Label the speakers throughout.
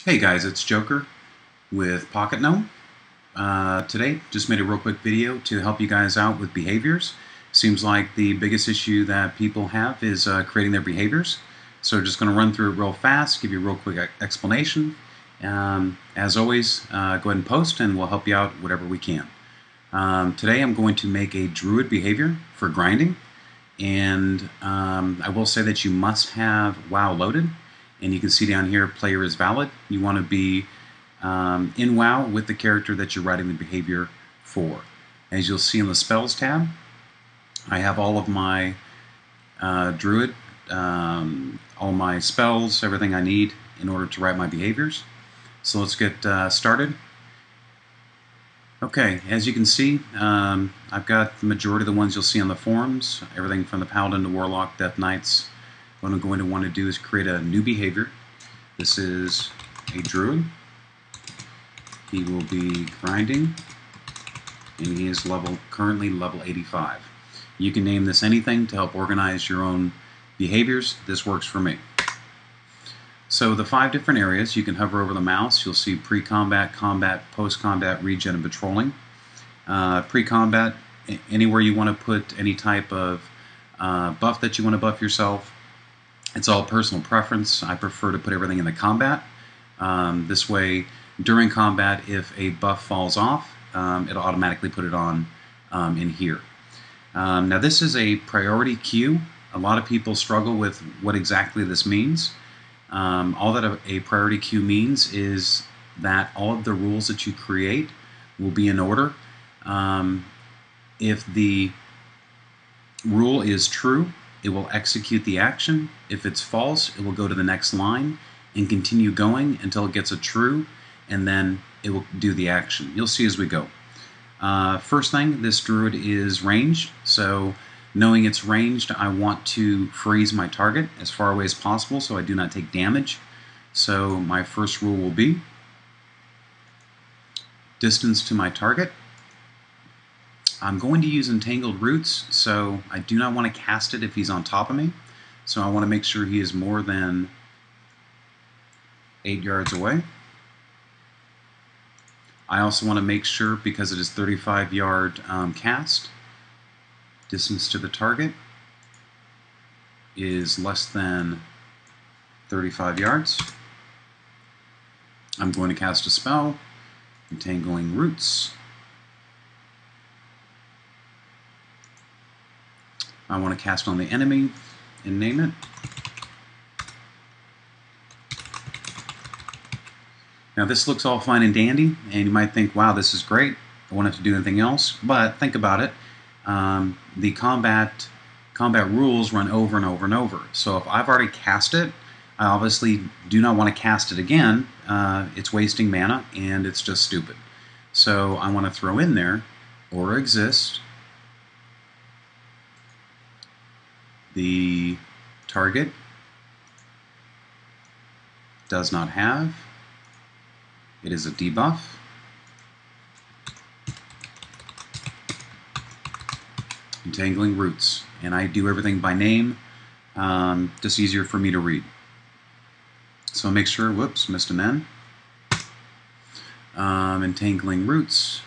Speaker 1: Hey guys, it's Joker with Pocket Gnome. Today, just made a real quick video to help you guys out with behaviors. Seems like the biggest issue that people have is creating their behaviors. So just going to run through it real fast, give you a real quick explanation. As always, go ahead and post and we'll help you out whatever we can. Today I'm going to make a druid behavior for grinding. And I will say that you must have WoW loaded. And you can see down here, player is valid. You want to be in WoW with the character that you're writing the behavior for. As you'll see in the Spells tab, I have all of my Druid, all my spells, everything I need in order to write my behaviors. So let's get started. Okay, as you can see, I've got the majority of the ones you'll see on the forums, everything from the Paladin to Warlock, Death Knights. What I'm going to want to do is create a new behavior. This is a druid. He will be grinding, and he is currently level 85. You can name this anything to help organize your own behaviors. This works for me. So the 5 different areas, you can hover over the mouse. You'll see pre-combat, combat, post-combat, regen, and patrolling. Pre-combat, anywhere you want to put any type of buff that you want to buff yourself. It's all personal preference. I prefer to put everything in the combat. This way, during combat, if a buff falls off, it'll automatically put it on in here. Now this is a priority queue. A lot of people struggle with what exactly this means. All that a priority queue means is that all of the rules that you create will be in order. If the rule is true, it will execute the action. If it's false, it will go to the next line and continue going until it gets a true, and then it will do the action. You'll see as we go. First thing, this druid is ranged, so knowing it's ranged, I want to freeze my target as far away as possible so I do not take damage. So my first rule will be distance to my target. I'm going to use entangled roots, so I do not want to cast it if he's on top of me. So I want to make sure he is more than 8 yards away. I also want to make sure, because it is 35-yard cast, distance to the target is less than 35 yards. I'm going to cast a spell, Entangling Roots. I want to cast on the enemy and name it. Now this looks all fine and dandy, and you might think, wow, this is great. I won't have to do anything else. But think about it. The combat rules run over and over and over. So if I've already cast it, I obviously do not want to cast it again. It's wasting mana, and it's just stupid. So I want to throw in there, or exist, the target does not have. It is a debuff. Entangling Roots. And I do everything by name, just easier for me to read. So make sure, whoops, missed an N. Entangling Roots,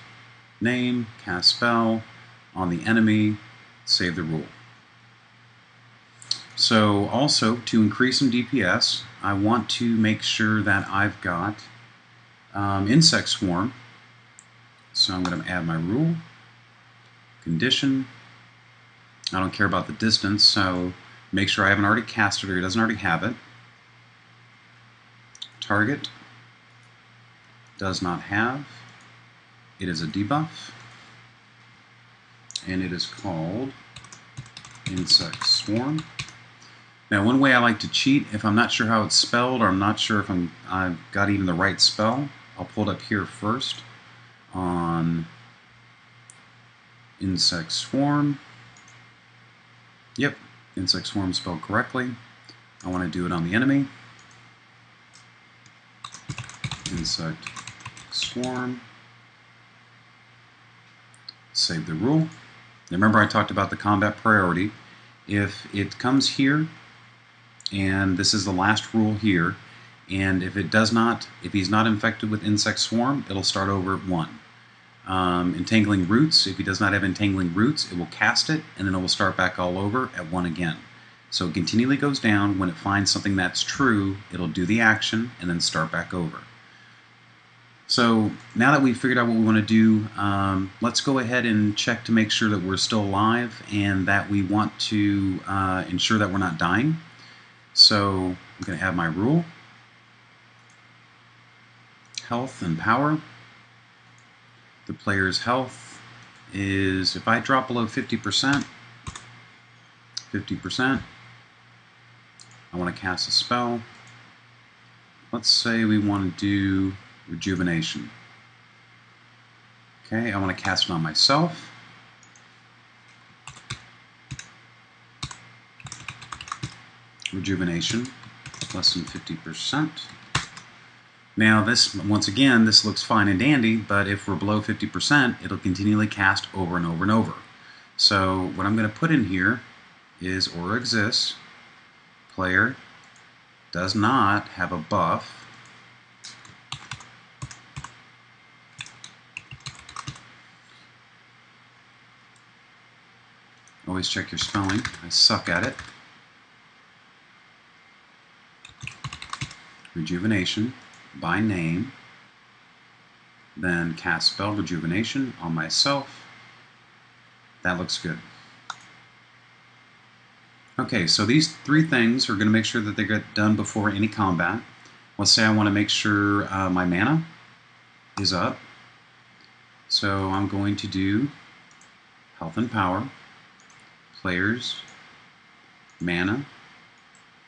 Speaker 1: name, cast spell, on the enemy, save the rule. So also, to increase some DPS, I want to make sure that I've got Insect Swarm. So I'm going to add my rule, condition. I don't care about the distance, so make sure I haven't already cast it or he doesn't already have it. Target does not have. It is a debuff, and it is called Insect Swarm. Now, one way I like to cheat, if I'm not sure how it's spelled, or I'm not sure if I've got even the right spell, I'll pull it up here first on Insect Swarm. Yep, Insect Swarm spelled correctly. I want to do it on the enemy. Insect Swarm. Save the rule. Now remember I talked about the combat priority. If it comes here, and this is the last rule here, And if he's not infected with insect swarm, it'll start over at 1. Entangling roots, if he does not have entangling roots, it will cast it, and then it will start back all over at 1 again. So it continually goes down. When it finds something that's true, it'll do the action and then start back over. So now that we've figured out what we want to do, let's go ahead and check to make sure that we're still alive and that we want to ensure that we're not dying. So I'm going to have my rule, health and power. The player's health is, if I drop below 50%, I want to cast a spell. Let's say we want to do rejuvenation. Okay, I want to cast it on myself. Rejuvenation, less than 50%. Now this, once again, this looks fine and dandy, but if we're below 50%, it'll continually cast over and over and over. So what I'm going to put in here is or exists, player does not have a buff always check your spelling, I suck at it. Rejuvenation by name, then cast spell rejuvenation on myself. That looks good. Okay, so these 3 things are going to make sure that they get done before any combat. Let's say I want to make sure my mana is up. So I'm going to do health and power, players, mana.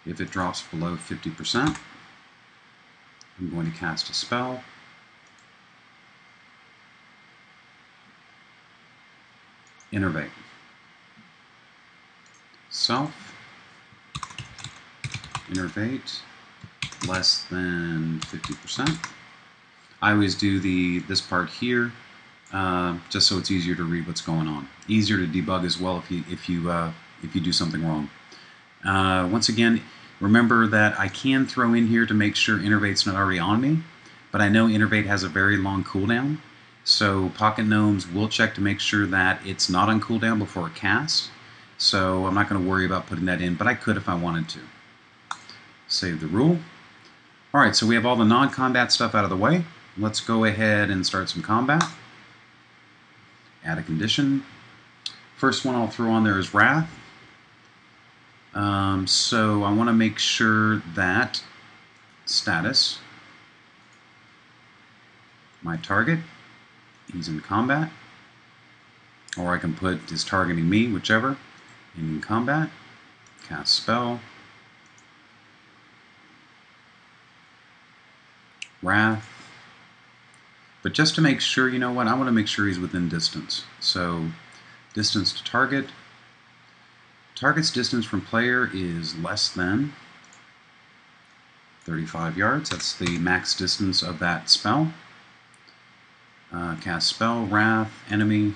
Speaker 1: If it drops below 50%, I'm going to cast a spell. Innervate. Self. Innervate. Less than 50%. I always do this part here, just so it's easier to read what's going on. Easier to debug as well if you do something wrong. Once again, remember that I can throw in here to make sure Innervate's not already on me, but I know Innervate has a very long cooldown, so Pocket Gnomes will check to make sure that it's not on cooldown before it casts, so I'm not going to worry about putting that in, but I could if I wanted to. Save the rule. Alright, so we have all the non-combat stuff out of the way. Let's go ahead and start some combat. Add a condition. First one I'll throw on there is Wrath. So I want to make sure that status, my target, he's in combat, or I can put is targeting me, whichever, in combat, cast spell, Wrath, but just to make sure, you know what, I want to make sure he's within distance, so distance to target. Target's distance from player is less than 35 yards. That's the max distance of that spell. Cast spell, Wrath, enemy,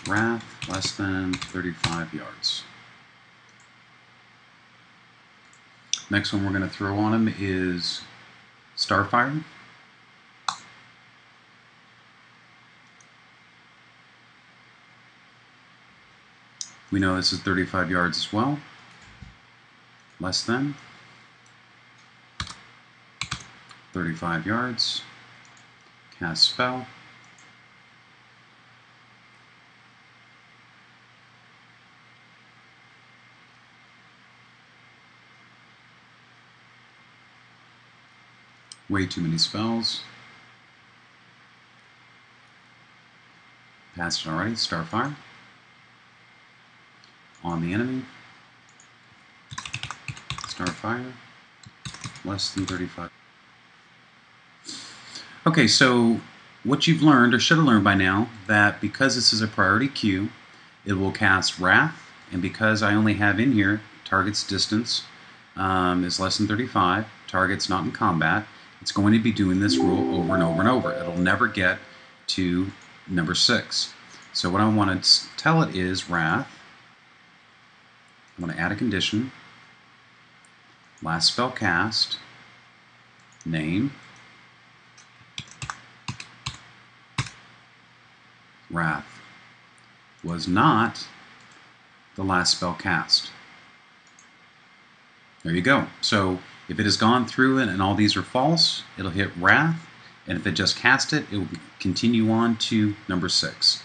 Speaker 1: Wrath, less than 35 yards. Next one we're going to throw on him is Starfire. We know this is 35 yards as well. Less than 35 yards. Cast spell. Way too many spells. Passed it already. Starfire. On the enemy. Starfire. Less than 35. Okay, so what you've learned, or should have learned by now, that because this is a priority queue, it will cast Wrath, and because I only have in here target's distance is less than 35, target's not in combat, it's going to be doing this rule over and over and over. It'll never get to number 6. So what I want to tell it is Wrath. I'm going to add a condition. last spell cast, name, Wrath, was not the last spell cast. There you go. So if it has gone through it and all these are false, it'll hit Wrath, and if it just cast it, it will continue on to number 6.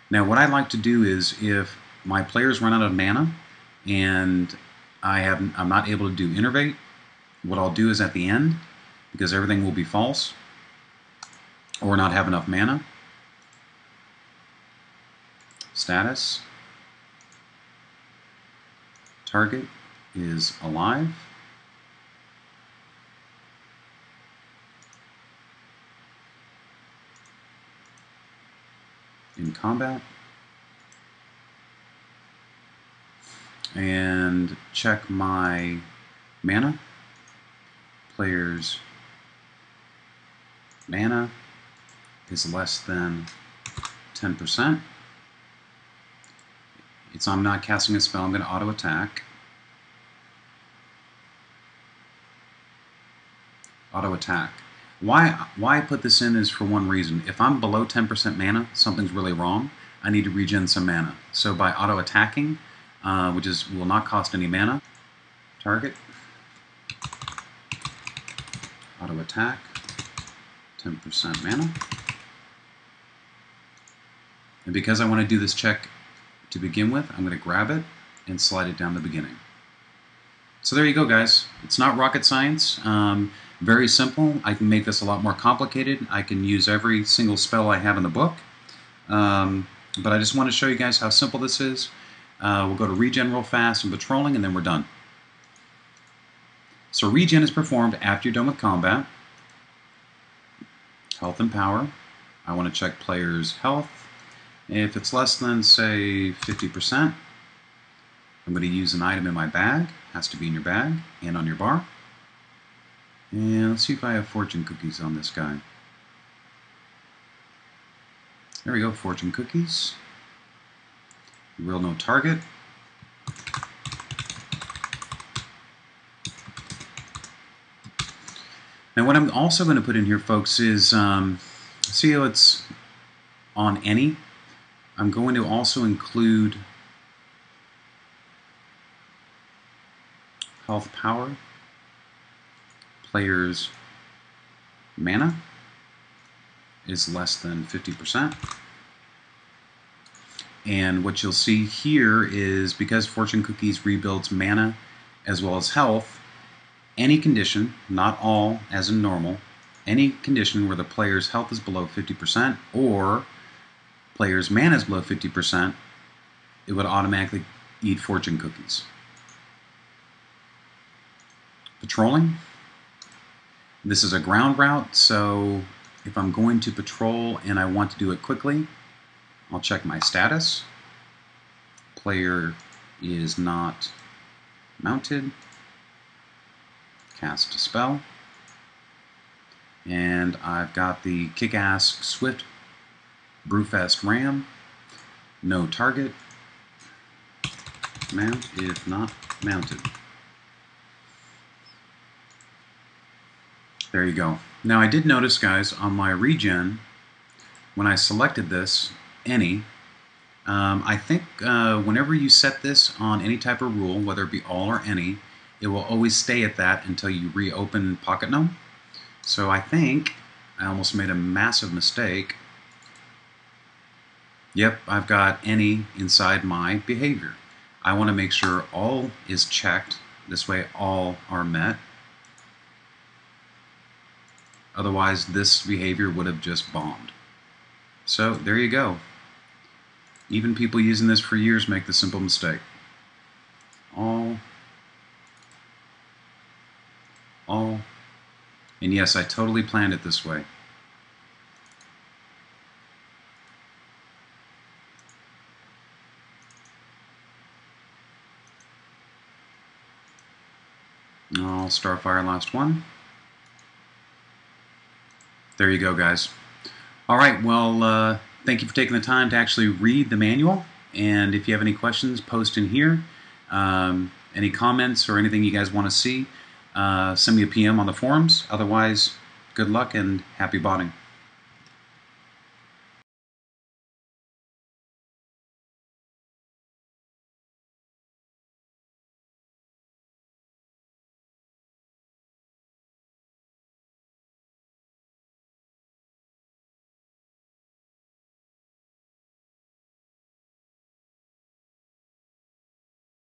Speaker 1: Now what I like to do is, if my players run out of mana and I'm not able to do Innervate, what I'll do is at the end, because everything will be false or not have enough mana, status, target is alive, in combat, and check my mana. Player's mana is less than 10%. I'm not casting a spell, I'm going to auto attack. Auto attack. Why I put this in is for one reason. If I'm below 10% mana, something's really wrong. I need to regen some mana. So by auto attacking, which will not cost any mana, target, auto attack, 10% mana. And because I want to do this check to begin with, I'm going to grab it and slide it down the beginning. So there you go, guys. It's not rocket science. Very simple. I can make this a lot more complicated. I can use every single spell I have in the book. But I just want to show you guys how simple this is. We'll go to regen real fast and patrolling, and then we're done. So regen is performed after you're done with combat. Health and power. I want to check player's health. If it's less than, say, 50%, I'm going to use an item in my bag. Has to be in your bag and on your bar. And let's see if I have fortune cookies on this guy. There we go, fortune cookies. Real no target. Now what I'm also going to put in here, folks, is, see how it's on any? I'm going to also include health power, player's mana is less than 50%. And what you'll see here is, because fortune cookies rebuilds mana as well as health, any condition, not all as in normal, any condition where the player's health is below 50% or player's mana is below 50%, it would automatically eat fortune cookies. Patrolling. This is a ground route, so if I'm going to patrol and I want to do it quickly, I'll check my status. Player is not mounted. Cast a spell. And I've got the Kick-Ass Swift Brewfest Ram. No target. Mount if not mounted. There you go. Now I did notice, guys, on my regen, when I selected this, any, I think whenever you set this on any type of rule, whether it be all or any, it will always stay at that until you reopen Pocket Gnome. So I think I almost made a massive mistake. Yep, I've got any inside my behavior. I want to make sure all is checked. This way all are met. Otherwise, this behavior would have just bombed. So there you go. Even people using this for years make the simple mistake. All. And yes, I totally planned it this way. I'll Starfire last one. There you go, guys. All right, well, thank you for taking the time to actually read the manual. And if you have any questions, post in here. Any comments or anything you guys want to see, send me a PM on the forums. Otherwise, good luck and happy botting.